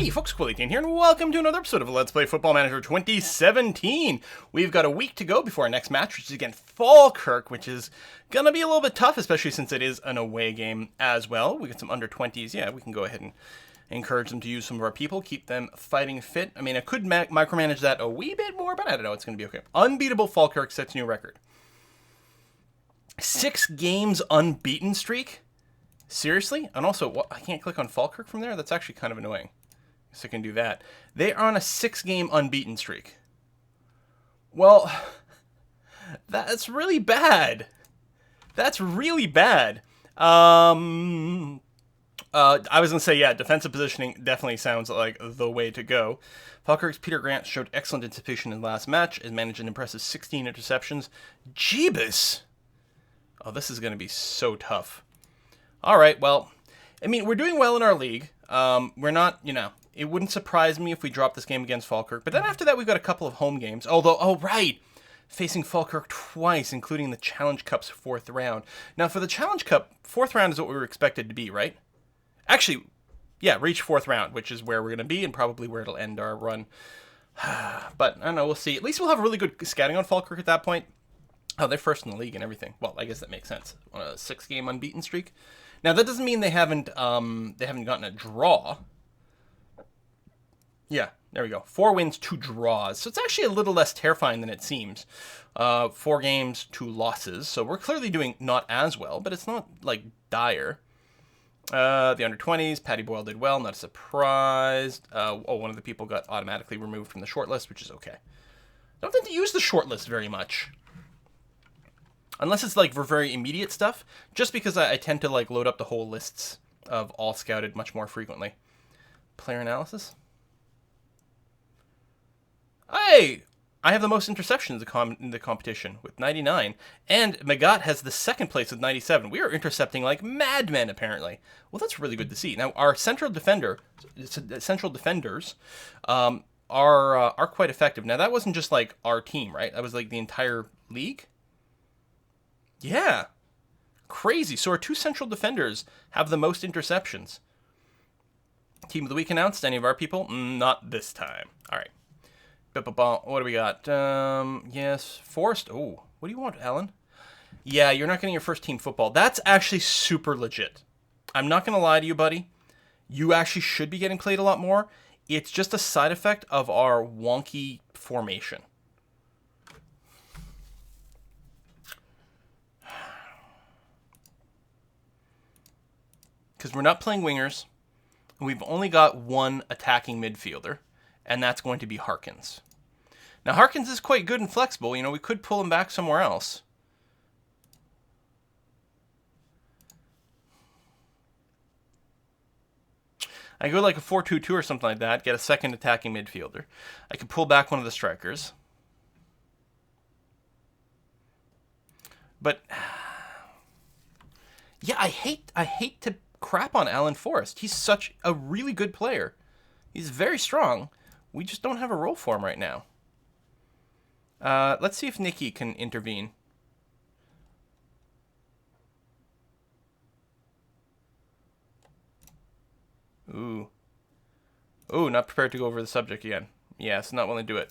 Hey folks, Quilly18 here, and welcome to another episode of Let's Play Football Manager 2017. We've got a week to go before our next match, which is against Falkirk, which is going to be a little bit tough, especially since it is an away game as well. We got some under-20s. Yeah, we can go ahead and encourage them to use some of our people, keep them fighting fit. I mean, I could micromanage that a wee bit more, but I don't know. It's going to be okay. Unbeatable Falkirk sets new record. 6 games unbeaten streak? Seriously? And also, what, I can't click on Falkirk from there? That's actually kind of annoying. So I can do that. They are on a 6-game unbeaten streak. Well, that's really bad. That's really bad. I was going to say, yeah, defensive positioning definitely sounds like the way to go. Falkirk's Peter Grant showed excellent anticipation in the last match and managed an impressive 16 interceptions. Jeebus! Oh, this is going to be so tough. All right, well, I mean, we're doing well in our league. We're not, you know, it wouldn't surprise me if we dropped this game against Falkirk. But then after that, we've got a couple of home games. Although, oh, right, facing Falkirk twice, including the Challenge Cup's 4th round. Now, for the Challenge Cup, 4th round is what we were expected to be, right? Actually, yeah, reach 4th round, which is where we're going to be and probably where it'll end our run. But, I don't know, we'll see. At least we'll have really good scouting on Falkirk at that point. Oh, they're first in the league and everything. Well, I guess that makes sense. On a 6-game unbeaten streak. Now, that doesn't mean they haven't gotten a draw. Yeah, there we go. 4 wins, 2 draws. So it's actually a little less terrifying than it seems. 4 games, 2 losses. So we're clearly doing not as well, but it's not, like, dire. The under-20s, Paddy Boyle did well, not a surprise. One of the people got automatically removed from the shortlist, which is okay. I don't think they use the shortlist very much. Unless it's, like, for very immediate stuff. Just because I tend to, like, load up the whole lists of all scouted much more frequently. Player analysis? Hey! I have the most interceptions in the competition with 99. And Magat has the 2nd place with 97. We are intercepting like madmen, apparently. Well, that's really good to see. Now, our central defenders are quite effective. Now, that wasn't just, like, our team, right? That was, like, the entire league? Yeah. Crazy. So our 2 central defenders have the most interceptions. Team of the week announced. Any of our people? Not this time. All right. What do we got? Yes. Forrest. Oh, what do you want, Alan? Yeah, you're not getting your first team football. That's actually super legit. I'm not going to lie to you, buddy. You actually should be getting played a lot more. It's just a side effect of our wonky formation. Because we're not playing wingers, and we've only got 1 attacking midfielder, and that's going to be Harkins. Now, Harkins is quite good and flexible. You know, we could pull him back somewhere else. I go like a 4-2-2 or something like that, get a 2nd attacking midfielder. I could pull back one of the strikers. But, yeah, I hate to crap on Alan Forrest. He's such a really good player. He's very strong. We just don't have a role for him right now. Let's see if Nikki can intervene. Ooh. Ooh, not prepared to go over the subject again. Yes, not willing to do it.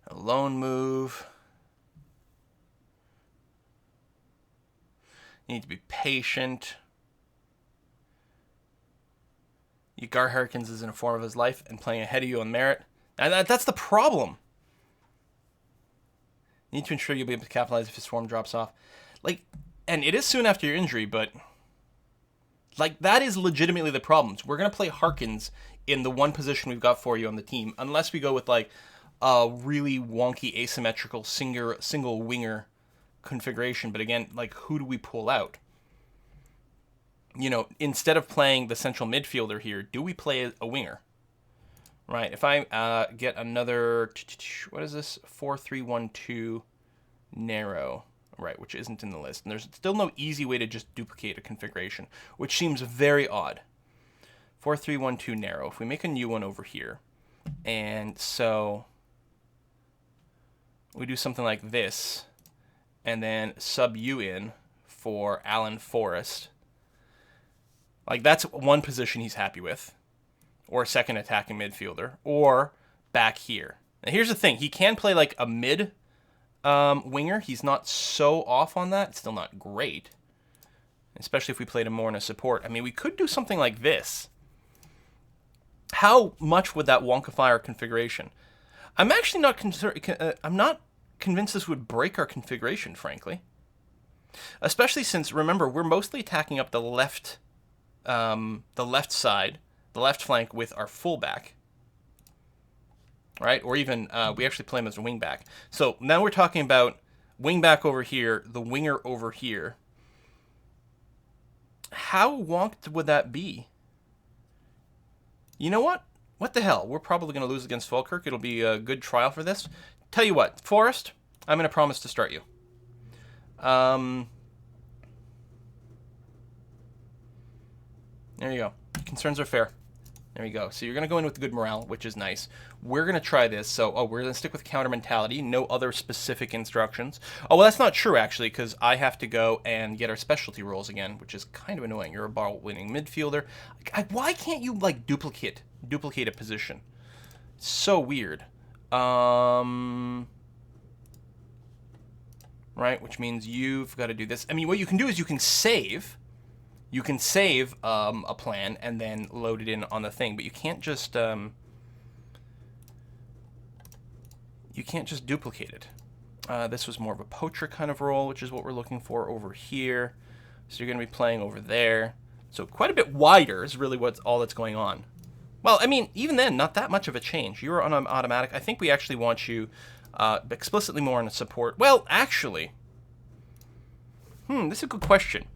A lone move. You need to be patient. Gar Harkins is in a form of his life and playing ahead of you on merit. And that's the problem. You need to ensure you'll be able to capitalize if his form drops off. Like, and it is soon after your injury, but like that is legitimately the problem. We're going to play Harkins in the one position we've got for you on the team, unless we go with like a really wonky asymmetrical single winger configuration. But again, like, who do we pull out? You know, instead of playing the central midfielder here, do we play a winger? Right, if I get another, what is this? 4-3-1-2 narrow, right, which isn't in the list. And there's still no easy way to just duplicate a configuration, which seems very odd. 4-3-1-2 narrow. If we make a new one over here, and so we do something like this, and then sub you in for Alan Forrest. Like, that's one position he's happy with. Or a second attacking midfielder. Or back here. Now, here's the thing. He can play like a mid winger. He's not so off on that. It's still not great. Especially if we played him more in a support. I mean, we could do something like this. How much would that wonkify our configuration? I'm actually not I'm not convinced this would break our configuration, frankly. Especially since, remember, we're mostly attacking up the left side, the left flank with our fullback. Right? Or even, we actually play him as a wingback. So now we're talking about wingback over here, the winger over here. How wonked would that be? You know what? What the hell? We're probably going to lose against Falkirk. It'll be a good trial for this. Tell you what, Forrest, I'm going to promise to start you. There you go. Concerns are fair. There you go. So you're going to go in with good morale, which is nice. We're going to try this. So, we're going to stick with counter mentality. No other specific instructions. Oh, well, that's not true, actually, because I have to go and get our specialty roles again, which is kind of annoying. You're a ball-winning midfielder. Why can't you, like, duplicate a position? It's so weird. Right, which means you've got to do this. I mean, what you can do is you can save... You can save a plan and then load it in on the thing, but you can't just duplicate it. This was more of a poacher kind of role, which is what we're looking for over here. So you're going to be playing over there. So quite a bit wider is really what's all that's going on. Well, I mean, even then, not that much of a change. You're on automatic. I think we actually want you explicitly more on a support. Well, actually, this is a good question.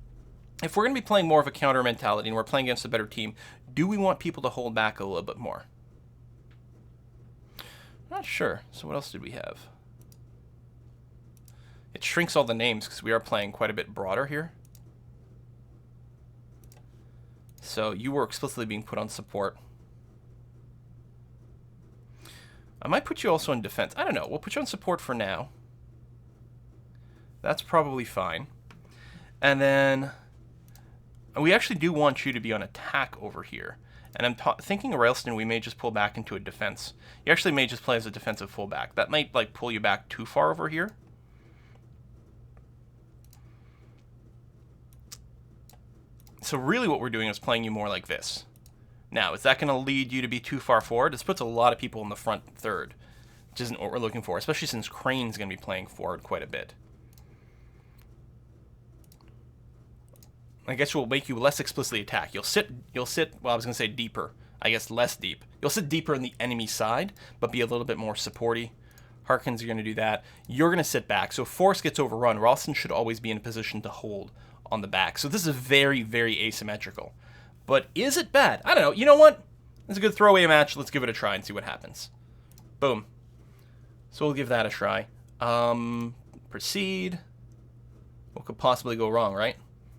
If we're going to be playing more of a counter mentality and we're playing against a better team, do we want people to hold back a little bit more? Not sure. So what else did we have? It shrinks all the names because we are playing quite a bit broader here. So you were explicitly being put on support. I might put you also in defense. I don't know. We'll put you on support for now. That's probably fine. And then... we actually do want you to be on attack over here. And I'm thinking Railston, we may just pull back into a defense. You actually may just play as a defensive fullback. That might like pull you back too far over here. So really what we're doing is playing you more like this. Now, is that going to lead you to be too far forward? This puts a lot of people in the front third, which isn't what we're looking for, especially since Crane's going to be playing forward quite a bit. I guess we'll make you less explicitly attack. You'll sit, well, I was going to say deeper. I guess less deep. You'll sit deeper on the enemy side, but be a little bit more supporty. Harkins are going to do that. You're going to sit back. So if Force gets overrun, Ralston should always be in a position to hold on the back. So this is very, very asymmetrical. But is it bad? I don't know. You know what? It's a good throwaway match. Let's give it a try and see what happens. Boom. So we'll give that a try. Proceed. What could possibly go wrong, right?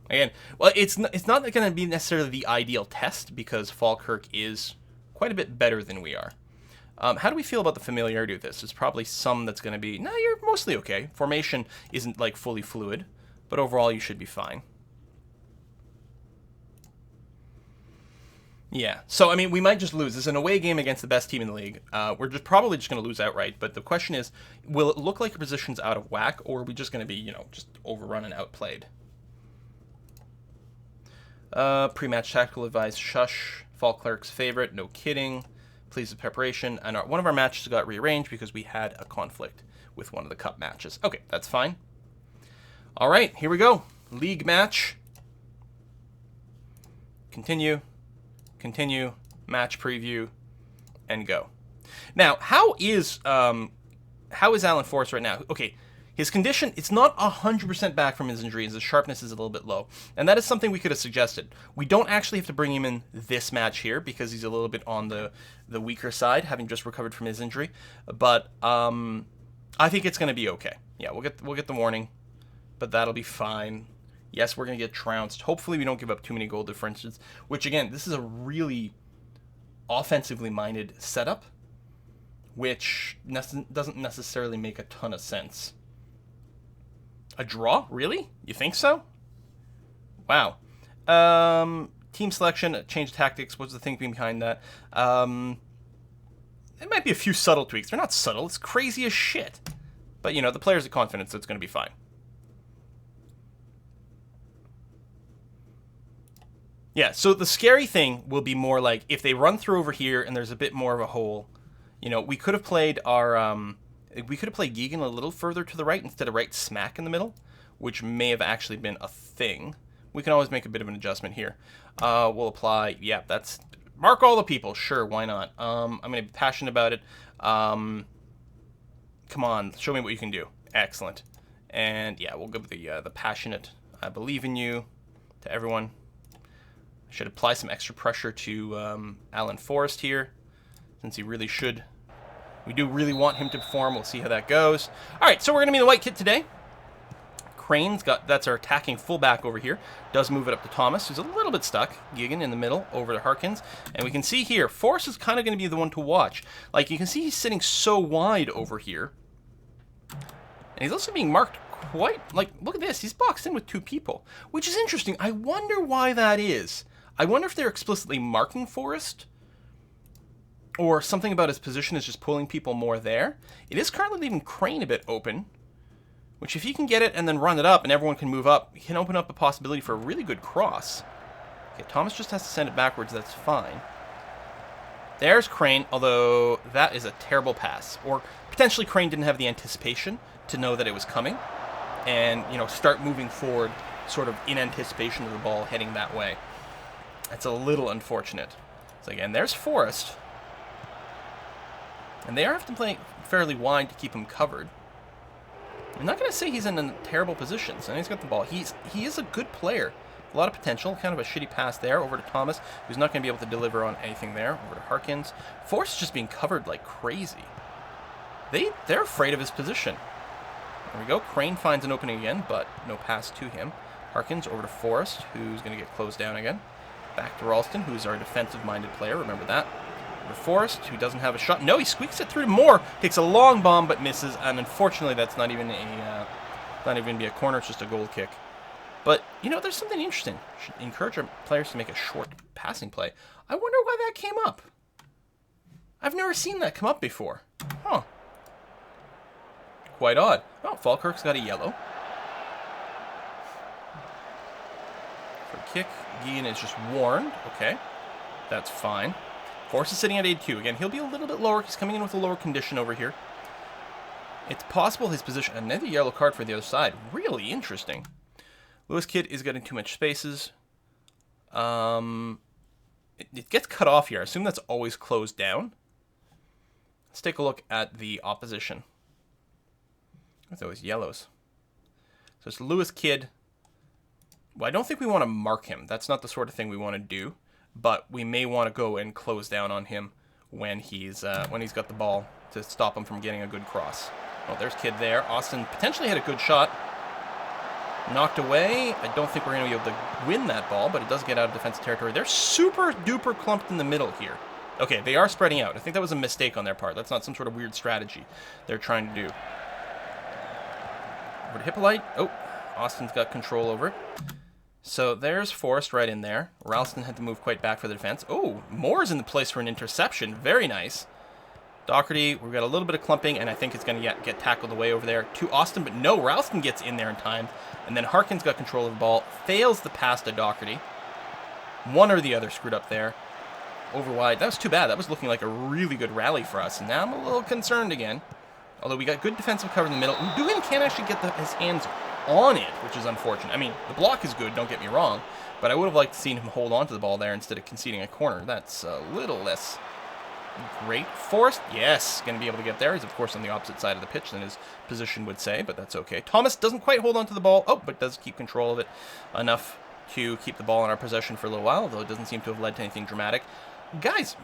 Again, well, it's not going to be necessarily the ideal test because Falkirk is quite a bit better than we are. How do we feel about the familiarity of this? There's probably some that's going to be, no, you're mostly okay. Formation isn't like fully fluid, but overall you should be fine. Yeah, so I mean, we might just lose. This is an away game against the best team in the league. We're probably just going to lose outright, but the question is, will it look like your position's out of whack, or are we just going to be, just overrun and outplayed? Pre-match tactical advice, shush, Falkirk's favorite, no kidding, please with preparation, and one of our matches got rearranged because we had a conflict with one of the cup matches. Okay, that's fine. All right, here we go. League match. Continue, match preview, and go. Now, how is Alan Forrest right now? Okay. His condition, it's not 100% back from his injury, as his sharpness is a little bit low. And that is something we could have suggested. We don't actually have to bring him in this match here, because he's a little bit on the weaker side, having just recovered from his injury. But I think it's going to be okay. Yeah, we'll get the warning, but that'll be fine. Yes, we're going to get trounced. Hopefully we don't give up too many goal differences, which, again, this is a really offensively minded setup, which doesn't necessarily make a ton of sense A draw? Really? You think so? Wow. Team selection, change tactics. What's the thinking behind that? It might be a few subtle tweaks. They're not subtle. It's crazy as shit. But, you know, the players are confident, so it's going to be fine. Yeah, so the scary thing will be more like if they run through over here and there's a bit more of a hole. You know, we could have played our... we could have played Gigan a little further to the right instead of right smack in the middle, which may have actually been a thing. We can always make a bit of an adjustment here. We'll apply... Yeah, that's... Mark all the people. Sure, why not? I'm going to be passionate about it. Come on, show me what you can do. Excellent. And yeah, we'll give the passionate, I believe in you, to everyone. I should apply some extra pressure to Alan Forrest here, since he really should. We do really want him to perform. We'll see how that goes. All right, so we're going to be in the white kit today. Crane's got, that's our attacking fullback over here. Does move it up to Thomas, who's a little bit stuck. Gigan in the middle, over to Harkins. And we can see here, Forrest is kind of going to be the one to watch. Like, you can see he's sitting so wide over here. And he's also being marked quite, like, look at this. He's boxed in with two people, which is interesting. I wonder why that is. I wonder if they're explicitly marking Forrest, or something about his position is just pulling people more there. It is currently leaving Crane a bit open, which if he can get it and then run it up and everyone can move up, he can open up a possibility for a really good cross. Okay, Thomas just has to send it backwards. That's fine. There's Crane, although that is a terrible pass. Or potentially Crane didn't have the anticipation to know that it was coming and, you know, start moving forward sort of in anticipation of the ball heading that way. That's a little unfortunate. So again, there's Forrest. And they are have to play fairly wide to keep him covered. I'm not going to say he's in a terrible position. So he's got the ball. He is a good player. A lot of potential. Kind of a shitty pass there over to Thomas, who's not going to be able to deliver on anything there. Over to Harkins. Forrest is just being covered like crazy. They're afraid of his position. There we go. Crane finds an opening again, but no pass to him. Harkins over to Forrest, who's going to get closed down again. Back to Ralston, who's our defensive-minded player. Remember that. Over to Forrest, who doesn't have a shot. No, he squeaks it through to Moore. Takes a long bomb, but misses. And unfortunately, that's not even going to be a corner. It's just a goal kick. But, you know, there's something interesting. Should encourage our players to make a short passing play. I wonder why that came up. I've never seen that come up before. Huh. Quite odd. Oh, Falkirk's got a yellow. For kick, Gian is just warned. Okay, that's fine. Forrest is sitting at 82. Again, he'll be a little bit lower. He's coming in with a lower condition over here. It's possible his position... Another yellow card for the other side. Really interesting. Lewis Kidd is getting too much spaces. It gets cut off here. I assume that's always closed down. Let's take a look at the opposition. With those yellows. So it's Lewis Kidd. Well, I don't think we want to mark him. That's not the sort of thing we want to do. But we may want to go and close down on him when he's got the ball to stop him from getting a good cross. Oh, there's Kidd there. Austin potentially had a good shot. Knocked away. I don't think we're going to be able to win that ball, but it does get out of defensive territory. They're super duper clumped in the middle here. Okay, they are spreading out. I think that was a mistake on their part. That's not some sort of weird strategy they're trying to do. Over to Hippolyte. Oh, Austin's got control over it. So there's Forrest right in there. Ralston had to move quite back for the defense. Oh, Moore's in the place for an interception. Very nice. Doherty, we've got a little bit of clumping, and I think it's going to get tackled away over there to Austin. But no, Ralston gets in there in time. And then Harkins got control of the ball. Fails the pass to Doherty. One or the other screwed up there. Over wide. That was too bad. That was looking like a really good rally for us. And now I'm a little concerned again. Although we got good defensive cover in the middle. Dugan can't actually get his hands on it, which is unfortunate. I mean, the block is good, don't get me wrong, but I would have liked to see him hold on to the ball there instead of conceding a corner. That's a little less great. Forrest, yes, going to be able to get there. He's, of course, on the opposite side of the pitch than his position would say, but that's okay. Thomas doesn't quite hold on to the ball, but does keep control of it enough to keep the ball in our possession for a little while, though it doesn't seem to have led to anything dramatic. Guys,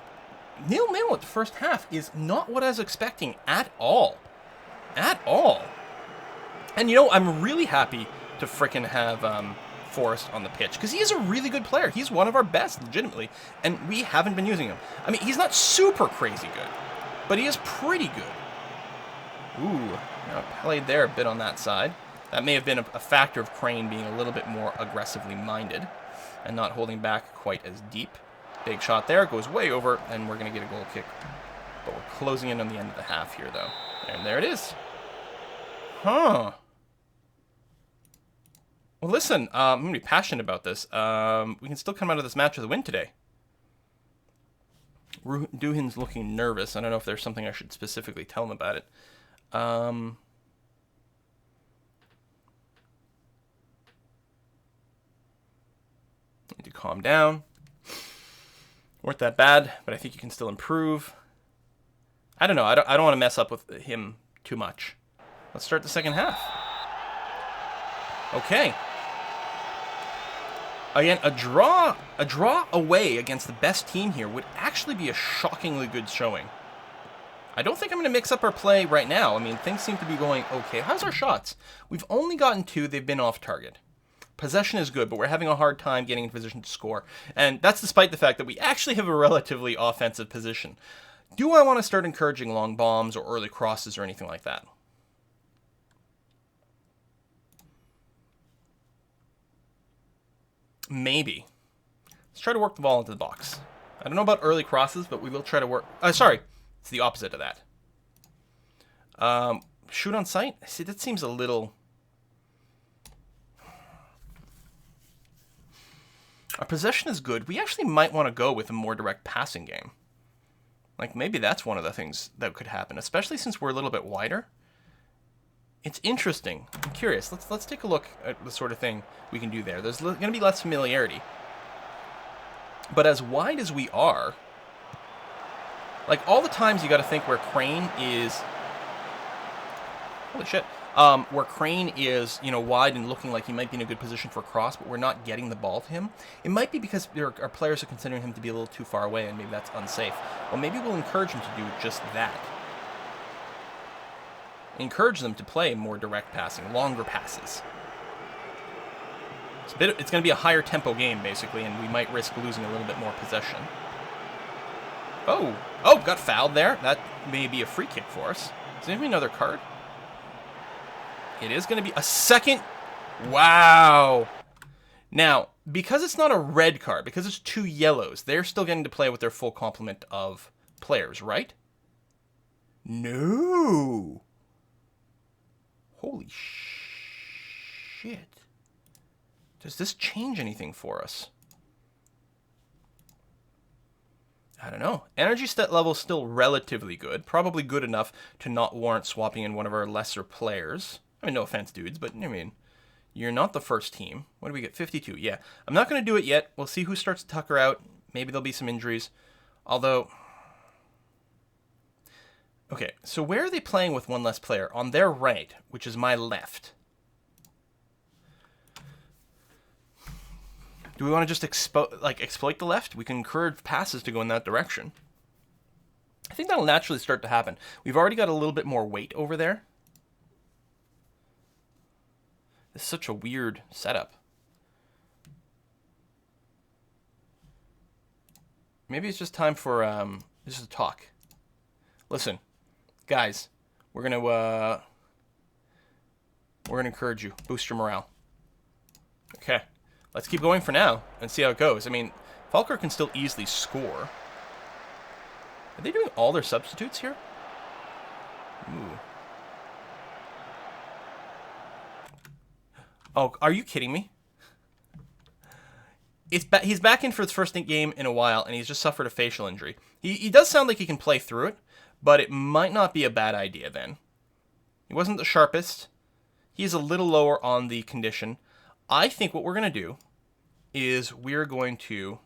0-0 at the first half is not what I was expecting at all. At all. And, you know, I'm really happy to frickin' have Forrest on the pitch, because he is a really good player. He's one of our best, legitimately, and we haven't been using him. I mean, he's not super crazy good, but he is pretty good. Ooh, now played there a bit on that side. That may have been a factor of Crane being a little bit more aggressively minded and not holding back quite as deep. Big shot there, goes way over, and we're going to get a goal kick. But we're closing in on the end of the half here, though. And there it is. Huh. Well, listen, I'm going to be passionate about this. We can still come out of this match with a win today. Duhin's looking nervous. I don't know if there's something I should specifically tell him about it. Need to calm down. Weren't that bad, but I think you can still improve. I don't know. I don't want to mess up with him too much. Let's start the second half. Okay. Again, a draw away against the best team here would actually be a shockingly good showing. I don't think I'm going to mix up our play right now. I mean, things seem to be going okay. How's our shots? We've only gotten 2. They've been off target. Possession is good, but we're having a hard time getting in position to score. And that's despite the fact that we actually have a relatively offensive position. Do I want to start encouraging long bombs or early crosses or anything like that? Maybe. Let's try to work the ball into the box. I don't know about early crosses, but we will try to work... sorry. It's the opposite of that. Shoot on sight? See, that seems a little... Our possession is good. We actually might want to go with a more direct passing game. Like, maybe that's one of the things that could happen, especially since we're a little bit wider. It's interesting. I'm curious. Let's take a look at the sort of thing we can do there. There's going to be less familiarity. But as wide as we are, like, all the times you got to think where Crane is... Holy shit. Where Crane is, wide and looking like he might be in a good position for a cross, but we're not getting the ball to him. It might be because our players are considering him to be a little too far away, and maybe that's unsafe. Well, maybe we'll encourage him to do just that. Encourage them to play more direct passing, longer passes. It's going to be a higher tempo game, basically, and we might risk losing a little bit more possession. Oh, got fouled there. That may be a free kick for us. Is there another card? It is going to be a second. Wow. Now, because it's not a red card, because it's 2 yellows, they're still getting to play with their full complement of players, right? No. Holy shit. Does this change anything for us? I don't know. Energy stat level is still relatively good. Probably good enough to not warrant swapping in one of our lesser players. I mean, no offense, dudes, but, you're not the first team. What do we get? 52, yeah. I'm not going to do it yet. We'll see who starts to Tucker out. Maybe there'll be some injuries. Although... Okay, so where are they playing with one less player? On their right, which is my left. Do we want to just exploit the left? We can encourage passes to go in that direction. I think that'll naturally start to happen. We've already got a little bit more weight over there. It's such a weird setup. Maybe it's just time for just a talk. Listen, guys, we're gonna encourage you, boost your morale. Okay, let's keep going for now and see how it goes. I mean, Falker can still easily score. Are they doing all their substitutes here? Ooh. Oh, are you kidding me? He's back in for his first game in a while, and he's just suffered a facial injury. He does sound like he can play through it, but it might not be a bad idea then. He wasn't the sharpest. He's a little lower on the condition. I think what we're going to do is we're going to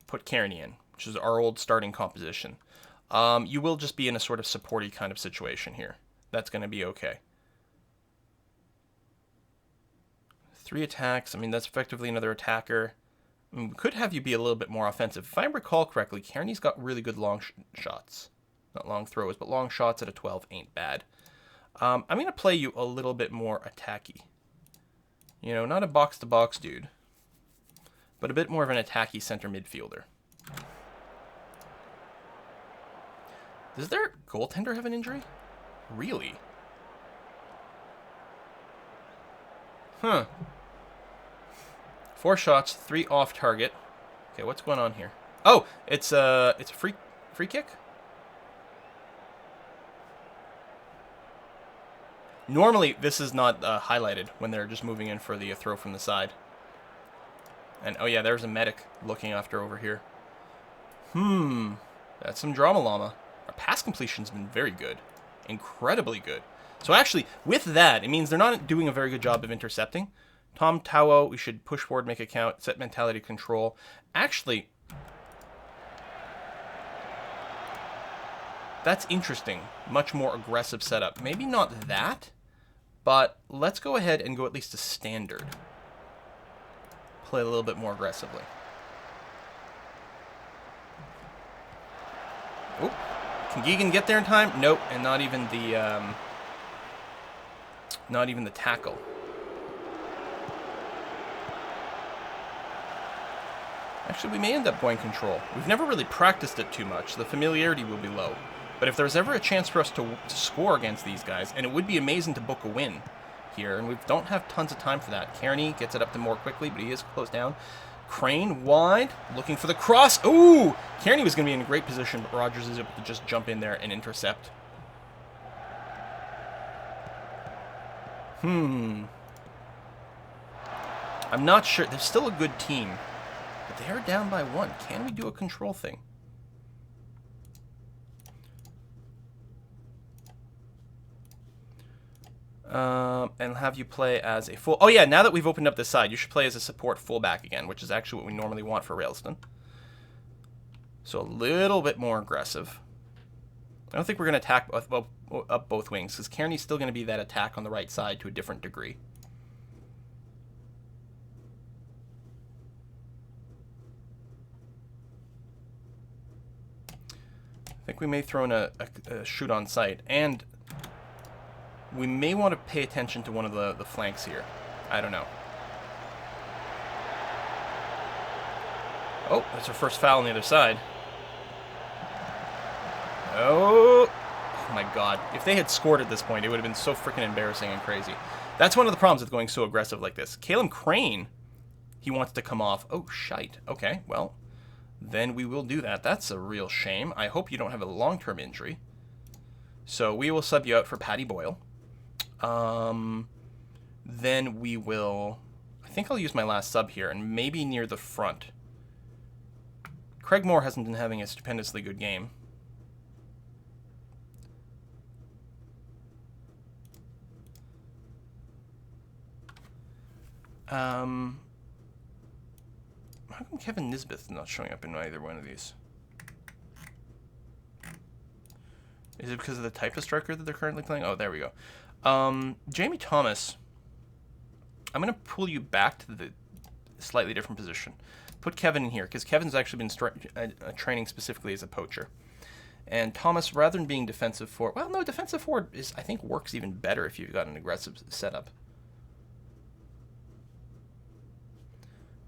put Kearney in, which is our old starting composition. You will just be in a sort of supporty kind of situation here. That's going to be okay. 3 attacks. I mean, that's effectively another attacker. I mean, we could have you be a little bit more offensive. If I recall correctly, Kearney's got really good long shots. Not long throws, but long shots at a 12 ain't bad. I'm going to play you a little bit more attacky. Not a box-to-box dude, but a bit more of an attacky center midfielder. Does their goaltender have an injury? Really? Huh. 4 shots, 3 off target. Okay, what's going on here? Oh, it's a free kick? Normally, this is not highlighted when they're just moving in for the throw from the side. And, oh yeah, there's a medic looking after over here. That's some drama llama. Our pass completion's been very good. Incredibly good. So actually, with that, it means they're not doing a very good job of intercepting. Tom Tawo, we should push forward, make a count, set mentality control. Actually, that's interesting. Much more aggressive setup. Maybe not that, but let's go ahead and go at least to standard. Play a little bit more aggressively. Oh, can Geegan get there in time? Nope, and not even the tackle. Actually, we may end up going control. We've never really practiced it too much. The familiarity will be low. But if there's ever a chance for us to score against these guys, and it would be amazing to book a win here, and we don't have tons of time for that. Kearney gets it up to more quickly, but he is closed down. Crane wide, looking for the cross. Ooh! Kearney was going to be in a great position, but Rogers is able to just jump in there and intercept. I'm not sure. They're still a good team, but they are down by 1. Can we do a control thing? And have you play as a full... Oh yeah, now that we've opened up this side, you should play as a support fullback again, which is actually what we normally want for Railston. So a little bit more aggressive. I don't think we're going to attack up both wings, because Kearney's still going to be that attack on the right side to a different degree. I think we may throw in a shoot on sight, and we may want to pay attention to one of the flanks here. I don't know. Oh, that's our first foul on the other side. Oh my god. If they had scored at this point, it would have been so freaking embarrassing and crazy. That's one of the problems with going so aggressive like this. Caleb Crane, he wants to come off. Oh, shite. Okay, well, then we will do that. That's a real shame. I hope you don't have a long-term injury. So we will sub you out for Paddy Boyle. Then we will... I think I'll use my last sub here, and maybe near the front. Craig Moore hasn't been having a stupendously good game. How come Kevin Nisbeth is not showing up in either one of these? Is it because of the type of striker that they're currently playing? Oh, there we go. Jamie Thomas, I'm going to pull you back to the slightly different position. Put Kevin in here, because Kevin's actually been training specifically as a poacher. And Thomas, rather than being defensive forward... Well, no, defensive forward is, I think, works even better if you've got an aggressive setup.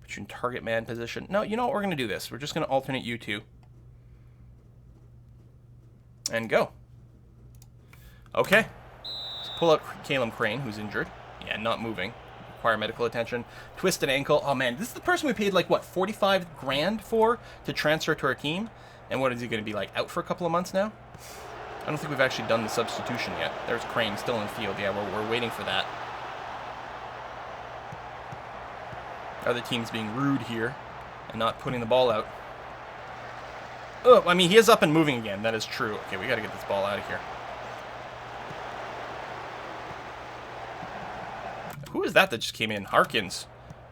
Put you in target man position. No, you know what? We're going to do this. We're just going to alternate you two. And go. Okay. Let's pull out Caleb Crane, who's injured. Yeah, not moving. Require medical attention. Twisted ankle. Oh, man. This is the person we paid, like, what, 45 grand for to transfer to our team? And what is he going to be, like, out for a couple of months now? I don't think we've actually done the substitution yet. There's Crane still in the field. Yeah, we're waiting for that. Other team's being rude here and not putting the ball out. Oh, I mean, he is up and moving again. That is true. Okay, we got to get this ball out of here. Who is that just came in? Harkins.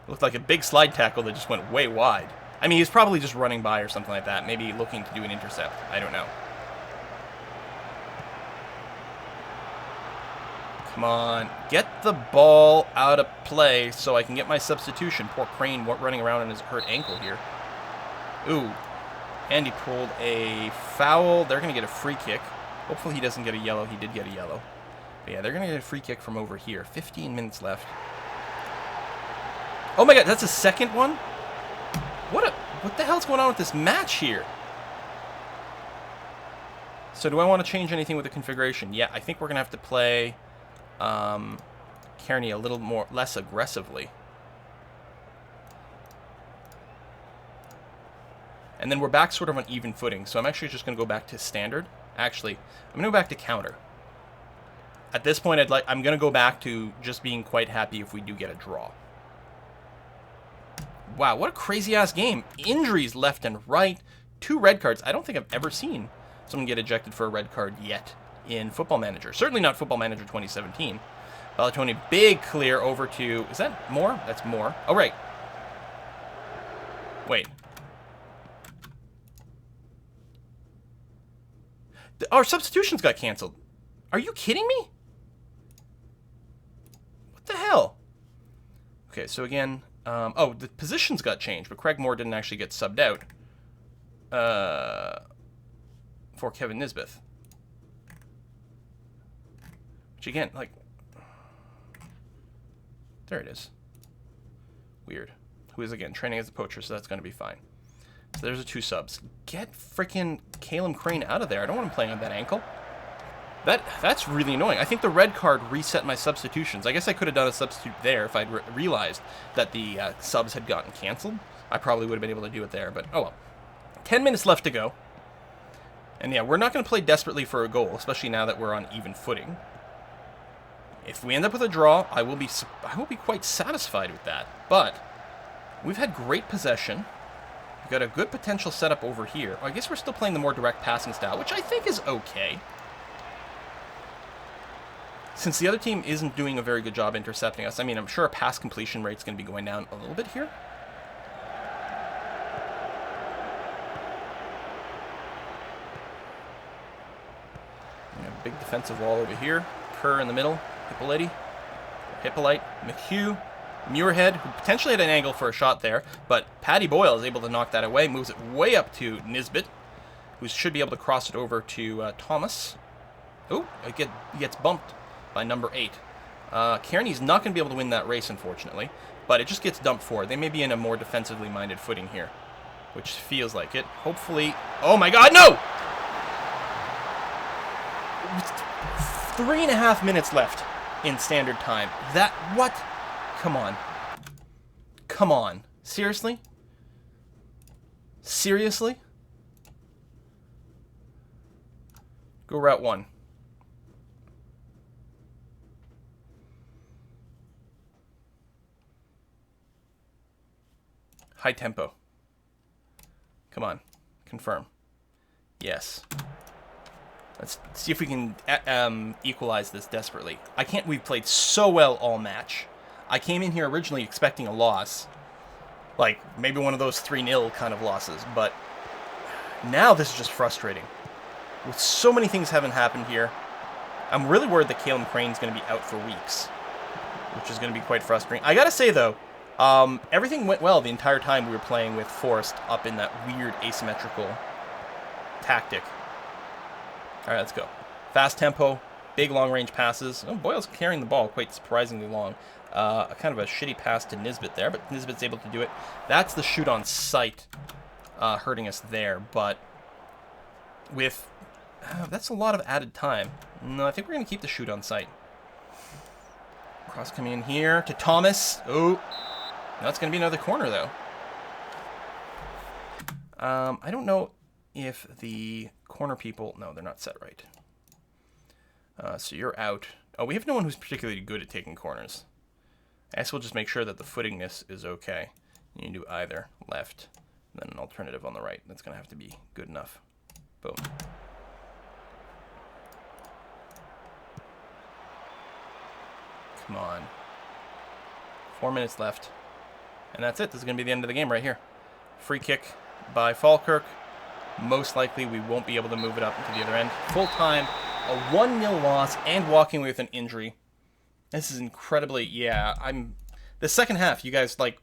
It looked like a big slide tackle that just went way wide. I mean, he's probably just running by or something like that. Maybe looking to do an intercept. I don't know. Come on. Get the ball out of play so I can get my substitution. Poor Crane running around on his hurt ankle here. Ooh. And he pulled a foul. They're going to get a free kick. Hopefully he doesn't get a yellow. He did get a yellow. But yeah, they're going to get a free kick from over here. 15 minutes left. Oh my god, that's a second one? What the hell's going on with this match here? So do I want to change anything with the configuration? Yeah, I think we're going to have to play Kearney a little less aggressively. And then we're back sort of on even footing, so I'm actually just going to go back to standard. Actually, I'm going to go back to counter. At this point, I'm going to go back to just being quite happy if we do get a draw. Wow, what a crazy-ass game. Injuries left and right. 2 red cards. I don't think I've ever seen someone get ejected for a red card yet in Football Manager. Certainly not Football Manager 2017. Ballatoni, big clear over to... Is that more? That's more. Oh, right. Wait. Our substitutions got canceled. Are you kidding me? What the hell? Okay, so again... oh, the positions got changed, but Craig Moore didn't actually get subbed out for Kevin Nisbeth. Which again, like... There it is. Weird. Who is, again, training as a poacher, so that's going to be fine. So there's the 2 subs. Get freaking Caleb Crane out of there. I don't want him playing on that ankle. That's really annoying. I think the red card reset my substitutions. I guess I could have done a substitute there if I'd realized that the subs had gotten canceled. I probably would have been able to do it there, but oh well. 10 minutes left to go. And yeah, we're not going to play desperately for a goal, especially now that we're on even footing. If we end up with a draw, I will be quite satisfied with that. But we've had great possession. We've got a good potential setup over here. I guess we're still playing the more direct passing style, which I think is okay. Since the other team isn't doing a very good job intercepting us, I mean, I'm sure our pass completion rate's going to be going down a little bit here. Big defensive wall over here. Kerr in the middle. Hippolyte, McHugh, Muirhead, who potentially had an angle for a shot there, but Paddy Boyle is able to knock that away, moves it way up to Nisbet, who should be able to cross it over to Thomas. Oh, it gets bumped by number 8. Kearney's not going to be able to win that race, unfortunately, but it just gets dumped forward. They may be in a more defensively minded footing here, which feels like it. Hopefully... Oh my god, no! 3.5 minutes left in standard time. What? Come on. Come on. Seriously? Seriously? Go route 1. High tempo. Come on. Confirm. Yes. Let's see if we can equalize this desperately. We've played so well all match. I came in here originally expecting a loss. Like, maybe one of those 3-0 kind of losses. But now this is just frustrating. With so many things haven't happened here, I'm really worried that Caleb Crane's going to be out for weeks. Which is going to be quite frustrating. I gotta say, though, everything went well the entire time we were playing with Forrest up in that weird asymmetrical tactic. All right, let's go. Fast tempo, big long-range passes. Oh, Boyle's carrying the ball quite surprisingly long. Kind of a shitty pass to Nisbet there, but Nisbet's able to do it. That's the shoot on sight hurting us there, but with... that's a lot of added time. No, I think we're going to keep the shoot on sight. Cross coming in here to Thomas. Oh, now it's going to be another corner, though. I don't know if the corner people... No, they're not set right. So you're out. Oh, we have no one who's particularly good at taking corners. I guess we'll just make sure that the footingness is okay. You can do either left, and then an alternative on the right. That's going to have to be good enough. Boom. Come on. 4 minutes left. And that's it. This is going to be the end of the game right here. Free kick by Falkirk. Most likely we won't be able to move it up into the other end. Full time, a 1-0 loss, and walking away with an injury. This is incredibly... Yeah, the second half, you guys, like,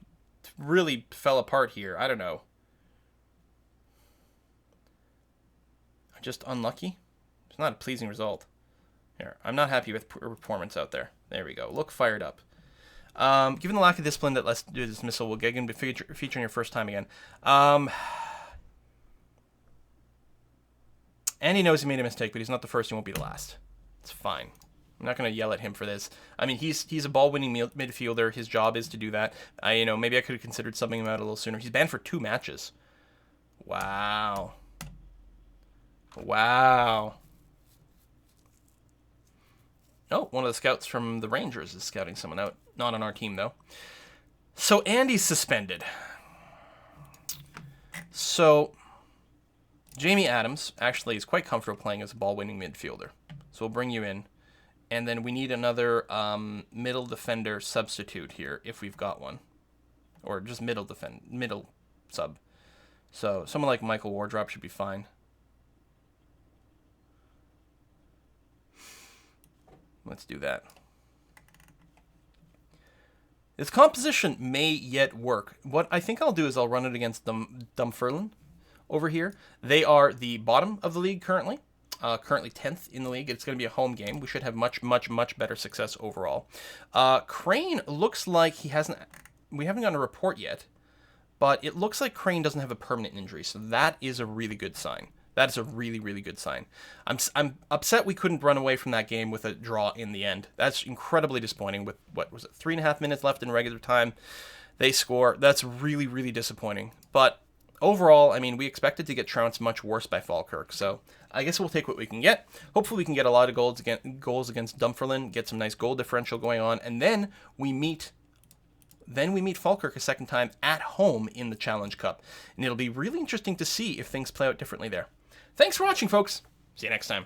really fell apart here. I don't know. Just unlucky? It's not a pleasing result. Here, I'm not happy with performance out there. There we go. Look fired up. Given the lack of discipline that let's do dismissal will get into featuring your first time again. And he knows he made a mistake, but he's not the first. He won't be the last. It's fine. I'm not going to yell at him for this. I mean, he's a ball-winning midfielder. His job is to do that. Maybe I could have considered subbing him out a little sooner. He's banned for 2 matches. Wow. Wow. Oh, one of the scouts from the Rangers is scouting someone out. Not on our team, though. So Andy's suspended. So Jamie Adams actually is quite comfortable playing as a ball-winning midfielder. So we'll bring you in. And then we need another middle defender substitute here, if we've got one. Or just middle sub. So someone like Michael Wardrop should be fine. Let's do that. This composition may yet work. What I think I'll do is I'll run it against Dunfermline over here. They are the bottom of the league currently. Currently 10th in the league. It's going to be a home game. We should have much, much, much better success overall. Crane looks like he hasn't... We haven't gotten a report yet, but it looks like Crane doesn't have a permanent injury, so that is a really good sign. That is a really, really good sign. I'm upset we couldn't run away from that game with a draw in the end. That's incredibly disappointing with, what was it, 3.5 minutes left in regular time. They score. That's really, really disappointing. But overall, I mean, we expected to get trounced much worse by Falkirk, so I guess we'll take what we can get. Hopefully we can get a lot of goals against Dunfermline, get some nice goal differential going on, and then we meet Falkirk a second time at home in the Challenge Cup. And it'll be really interesting to see if things play out differently there. Thanks for watching, folks. See you next time.